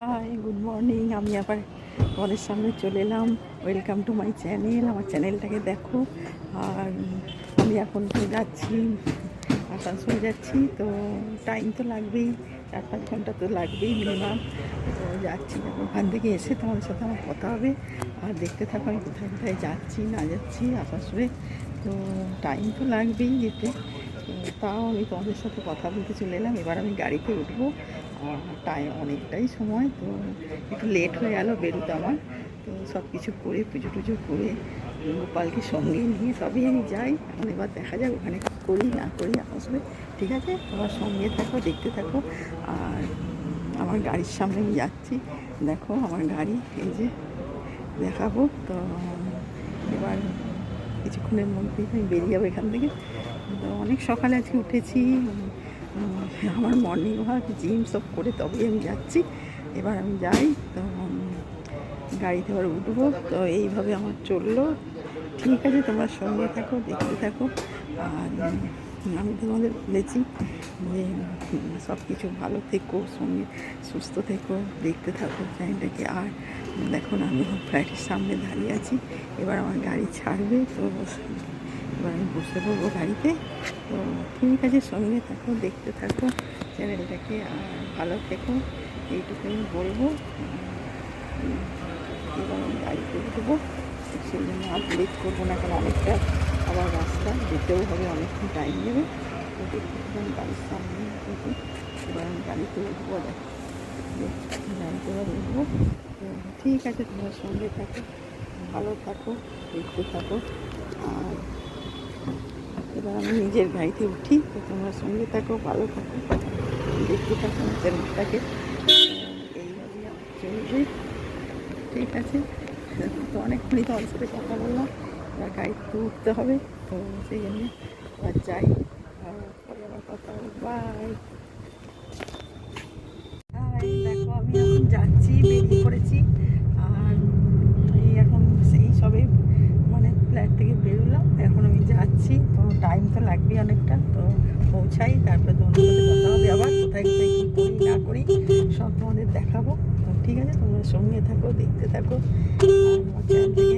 High, good morning. আমি আবার তোমাদের সামনে চলে এলাম। Welcome to my channel. আমার চ্যানেলটাকে দেখো। আর আমি এখন তো যাচ্ছি, আসানসোল যাচ্ছি। তো টাইম তো লাগবেই, 4-5 ঘন্টা তো লাগবেই মিনিমাম। তো যাচ্ছি, ওখান থেকে এসে তোমাদের সাথে আমার কথা হবে। আর দেখতে থাকো আমি কোথায় কোথায় যাচ্ছি না যাচ্ছি আসানসোলে। তো টাইম তো লাগবেই যেতে। তো তাও আমি তোমাদের সাথে কথা বলতে চলে এলাম। এবার আমি গাড়িতে উঠবো। টাইম অনেকটাই সময়, তো একটু লেট হয়ে গেল বেরোতে আমার। তো সব কিছু করে পুজো টুজো করে গোপালকে সঙ্গে নিয়ে তবেই আমি যাই। এখন এবার দেখা যাক ওখানে করি না করি আসবে। ঠিক আছে, তোমার সঙ্গে থাকো, দেখতে থাকো। আর আমার গাড়ির সামনে আমি যাচ্ছি, দেখো আমার গাড়ি এই যে দেখাবো। তো এবার কিছুক্ষণের মধ্যেই আমি বেরিয়ে যাবো এখান থেকে। তো অনেক সকালে আজকে উঠেছি, আমার মর্নিং ওয়াক জিম সব করে তবেই আমি যাচ্ছি। এবার আমি যাই, তো গাড়িতে এবার উঠবো। তো এইভাবে আমার চললো। ঠিক আছে, তোমরা সঙ্গে থাকো, দেখতে থাকো। আর আমি তোমাদের বলেছি যে সব কিছু ভালো থেকো, সঙ্গে সুস্থ থেকো, দেখতে থাকো চ্যানেলটাকে। আর দেখুন আমি ফ্ল্যাটের সামনে দাঁড়িয়ে আছি। এবার আমার গাড়ি ছাড়বে, তো এবার আমি বসে পড়বো গাড়িতে। তো ঠিক আছে, সঙ্গে থাকো, দেখতে থাকো চ্যানেলটাকে। আর ভালো থেকো, এইটুকু আমি বলবো। এবার আমি গাড়িতে উঠবো, সেই জন্য আর লেট করবো না, কারণ অনেকটা আবার রাস্তা যেতেও হবে, অনেকক্ষণ টাইম নেবে। তো দেখতে আমি গাড়ির সামনে উঠবো। এবার আমি গাড়িতে উঠবো, গাড়িতে এবার উঠবো। তো ঠিক আছে, তোমার সঙ্গে থাকো, ভালো থাকো, দেখতে থাকো। আর এবার আমি নিজের গাড়িতে উঠি। তো তোমরা সঙ্গে থাকো, ভালো থাকো, দেখতে থাকো আমার চ্যানেলটাকে। এইভাবেই আমার চলবে। ঠিক আছে, তো অনেকক্ষণই তো সাথে কথা বললাম। এবার গাড়িতে উঠতে হবে, তো সেই জন্য এবার যাই। পরে আবার কথা হবে। বাই। দেখো আমি এখন যাচ্ছি, বেরিয়ে পড়েছি। আর এই এখন সেই সবে মানে ফ্ল্যাট থেকে বেরোলাম, এখন আমি যাচ্ছি। তো টাইম তো লাগবেই অনেকটা, তো পৌঁছাই, তারপরে তোমাদের সাথে কথা হবে আবার। কোথায় কোথায় কী করি না করি সব তোমাদের দেখাবো। তো ঠিক আছে, তোমরা সঙ্গে থাকো, দেখতে থাকো। আর আমার চ্যানেল থেকে